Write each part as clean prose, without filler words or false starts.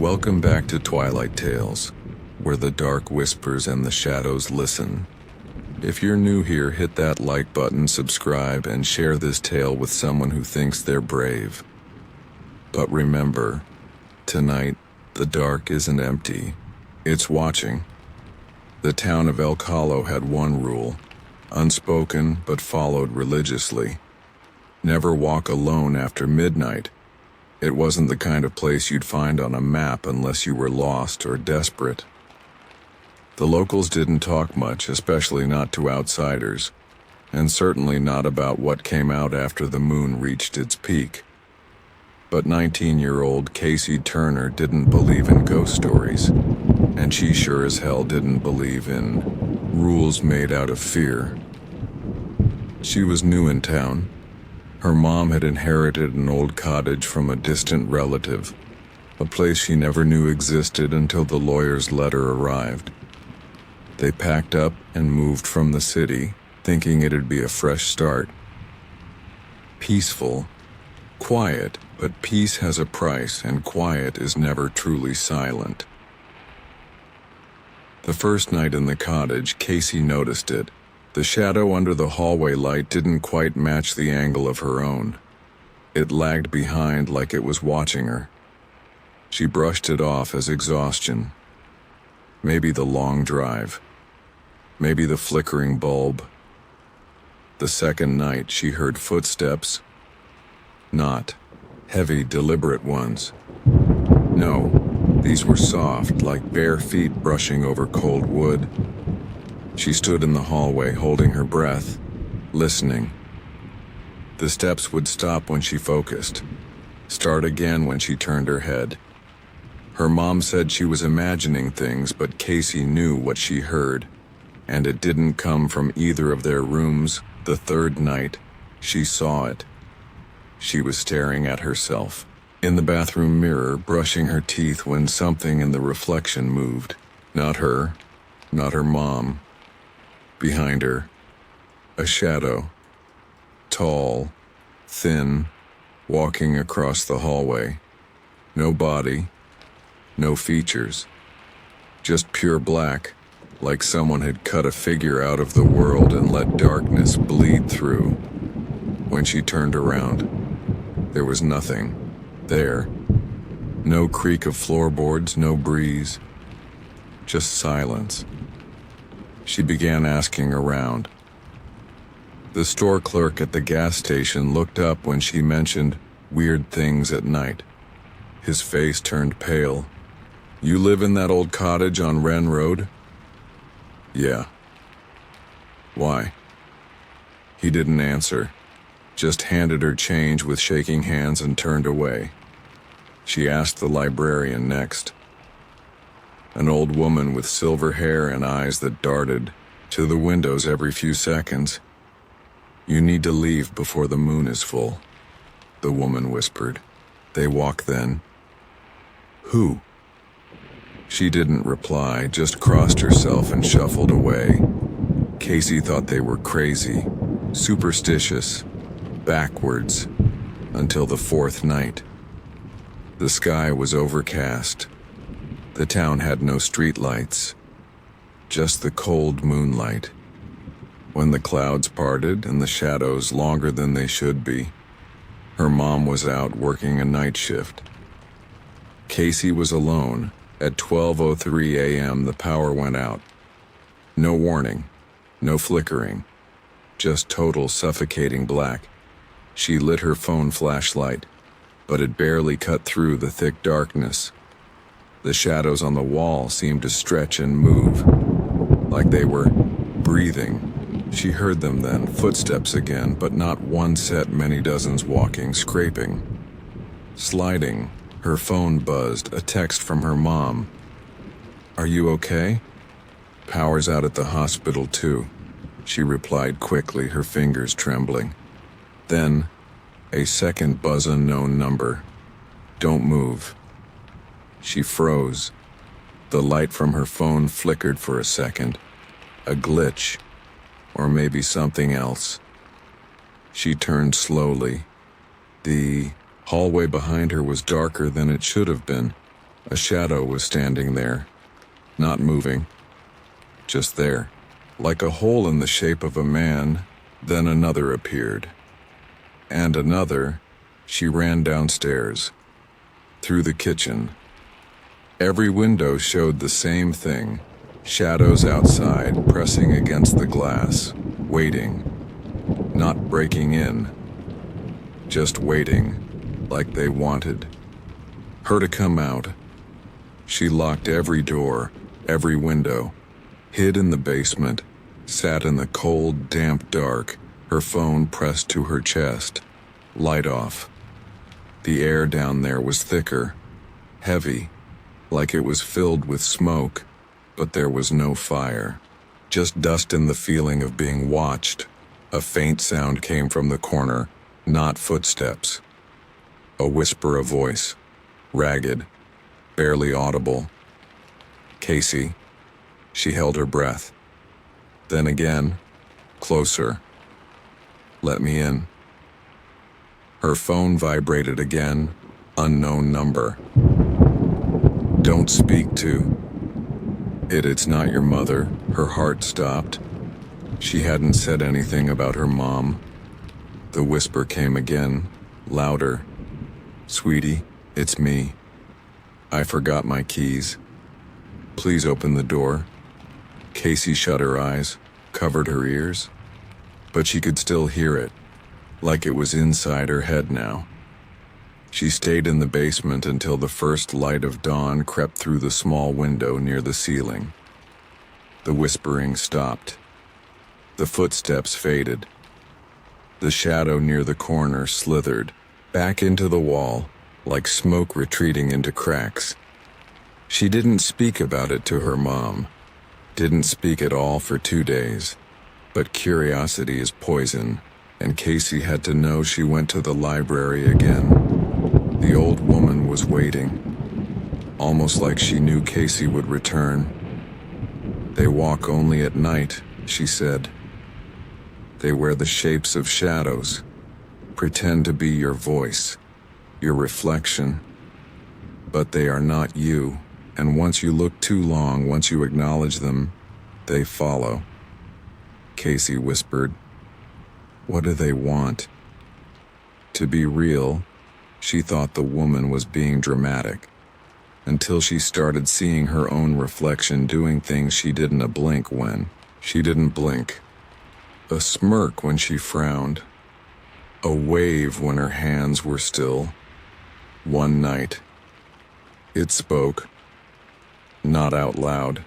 Welcome back to Twilight Tales, where the dark whispers and the shadows listen. If you're new here, hit that like button, subscribe, and share this tale with someone who thinks they're brave. But remember, tonight, the dark isn't empty. It's watching. The town of El Calo had one rule, unspoken but followed religiously. Never walk alone after midnight. It wasn't the kind of place you'd find on a map unless you were lost or desperate. The locals didn't talk much, especially not to outsiders, and certainly not about what came out after the moon reached its peak. But 19-year-old Casey Turner didn't believe in ghost stories, and she sure as hell didn't believe in rules made out of fear. She was new in town. Her mom had inherited an old cottage from a distant relative, a place she never knew existed until the lawyer's letter arrived. They packed up and moved from the city, thinking it'd be a fresh start. Peaceful, quiet, but peace has a price, and quiet is never truly silent. The first night in the cottage, Casey noticed it. The shadow under the hallway light didn't quite match the angle of her own. It lagged behind like it was watching her. She brushed it off as exhaustion. Maybe the long drive. Maybe the flickering bulb. The second night, she heard footsteps. Not heavy, deliberate ones. No, these were soft, like bare feet brushing over cold wood. She stood in the hallway, holding her breath, listening. The steps would stop when she focused, start again when she turned her head. Her mom said she was imagining things, but Casey knew what she heard, and it didn't come from either of their rooms. The third night, she saw it. She was staring at herself in the bathroom mirror, brushing her teeth, when something in the reflection moved. Not her, not her mom. Behind her, a shadow, tall, thin, walking across the hallway. No body, no features, just pure black, like someone had cut a figure out of the world and let darkness bleed through. When she turned around, there was nothing there. No creak of floorboards, no breeze, just silence. She began asking around. The store clerk at the gas station looked up when she mentioned weird things at night. His face turned pale. "You live in that old cottage on Wren Road?" "Yeah." "Why?" He didn't answer, just handed her change with shaking hands and turned away. She asked the librarian next. An old woman with silver hair and eyes that darted to the windows every few seconds. "You need to leave before the moon is full," the woman whispered. "They walk then." "Who?" She didn't reply, just crossed herself and shuffled away. Casey thought they were crazy, superstitious, backwards, until the fourth night. The sky was overcast. The town had no streetlights, just the cold moonlight. When the clouds parted and the shadows longer than they should be, her mom was out working a night shift. Casey was alone. At 12:03 a.m. the power went out. No warning, no flickering, just total suffocating black. She lit her phone flashlight, but it barely cut through the thick darkness. The shadows on the wall seemed to stretch and move, like they were breathing. She heard them then, footsteps again, but not one set, many dozens walking, scraping, sliding. Her phone buzzed, a text from her mom. "Are you okay?" "Power's out at the hospital too," she replied quickly, her fingers trembling. Then, a second buzz, unknown number. "Don't move." She froze. The light from her phone flickered for a second. A glitch, or maybe something else. She turned slowly. The hallway behind her was darker than it should have been. A shadow was standing there, not moving, just there, like a hole in the shape of a man. Then another appeared. And another. She ran downstairs, through the kitchen. Every window showed the same thing. Shadows outside, pressing against the glass, waiting, not breaking in, just waiting, like they wanted her to come out. She locked every door, every window, hid in the basement, sat in the cold, damp dark, her phone pressed to her chest, light off. The air down there was thicker, heavy, like it was filled with smoke, but there was no fire. Just dust and the feeling of being watched. A faint sound came from the corner, not footsteps. A whisper of voice, ragged, barely audible. Casey. She held her breath. Then again, closer. Let me in. Her phone vibrated again, unknown number. Don't speak to. It's not your mother. Her heart stopped. She hadn't said anything about her mom. The whisper came again, louder. Sweetie, it's me. I forgot my keys. Please open the door. Casey shut her eyes, covered her ears, but she could still hear it, like it was inside her head now. She stayed in the basement until the first light of dawn crept through the small window near the ceiling. The whispering stopped. The footsteps faded. The shadow near the corner slithered back into the wall, like smoke retreating into cracks. She didn't speak about it to her mom, didn't speak at all for 2 days, but curiosity is poison, and Casey had to know. She went to the library again. The old woman was waiting, almost like she knew Casey would return. They walk only at night, she said. They wear the shapes of shadows, pretend to be your voice, your reflection. But they are not you, and once you look too long, once you acknowledge them, they follow. Casey whispered, "What do they want?" To be real, she thought the woman was being dramatic, until she started seeing her own reflection doing things she didn't blink when. She didn't blink. A smirk when she frowned. A wave when her hands were still. One night, it spoke. Not out loud.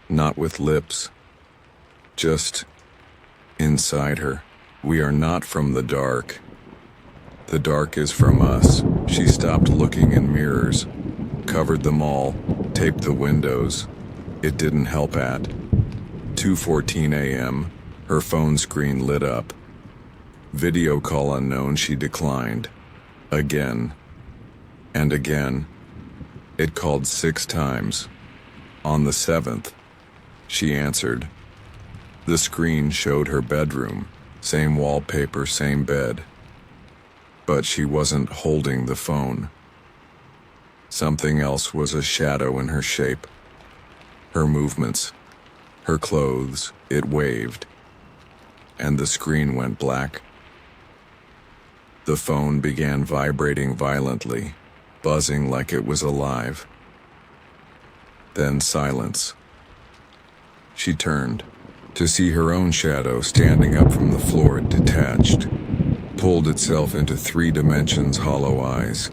Not with lips. Just inside her. We are not from the dark. The dark is from us. She stopped looking in mirrors, covered them all, taped the windows. It didn't help at 2:14 a.m., her phone screen lit up. Video call unknown, she declined. Again. And again. It called 6 times. On the 7th, she answered. The screen showed her bedroom, same wallpaper, same bed. But she wasn't holding the phone. Something else was a shadow in her shape. Her movements, her clothes, it waved. And the screen went black. The phone began vibrating violently, buzzing like it was alive. Then silence. She turned to see her own shadow standing up from the floor, detached, pulled itself into 3 dimensions, hollow eyes,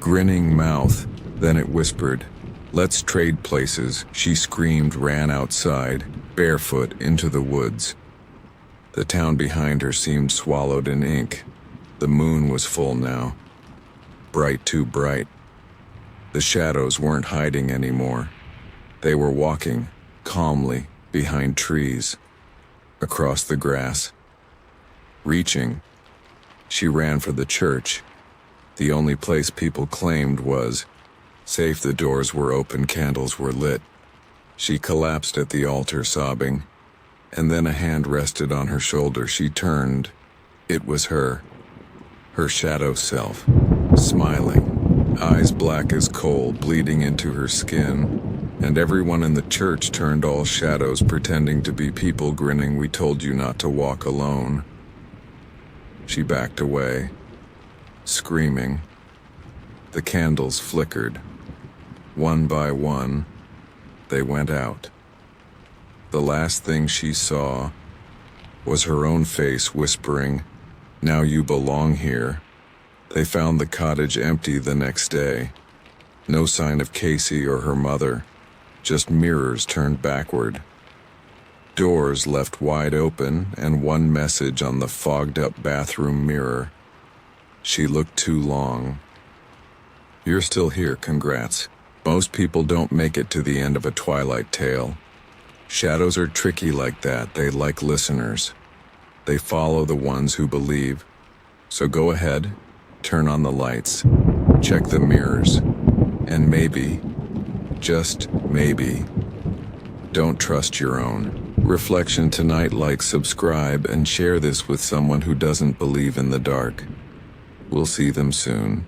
grinning mouth. Then it whispered, "Let's trade places." She screamed, ran outside, barefoot, into the woods. The town behind her seemed swallowed in ink. The moon was full now. Bright, too bright. The shadows weren't hiding anymore. They were walking, calmly, behind trees, across the grass. Reaching. She ran for the church. The only place people claimed was safe. The doors were open, candles were lit. She collapsed at the altar, sobbing, and then a hand rested on her shoulder. She turned. It was her shadow self, smiling, eyes black as coal bleeding into her skin, and everyone in the church turned all shadows pretending to be people grinning, "We told you not to walk alone." She backed away, screaming. The candles flickered. One by one, they went out. The last thing she saw was her own face whispering, "Now you belong here." They found the cottage empty the next day. No sign of Casey or her mother, just mirrors turned backward. Doors left wide open and one message on the fogged-up bathroom mirror. "She looked too long." You're still here, congrats. Most people don't make it to the end of a Twilight tale. Shadows are tricky like that. They like listeners. They follow the ones who believe. So go ahead, turn on the lights, check the mirrors, and maybe, just maybe, don't trust your own reflection tonight. Like, subscribe, and share this with someone who doesn't believe in the dark. We'll see them soon.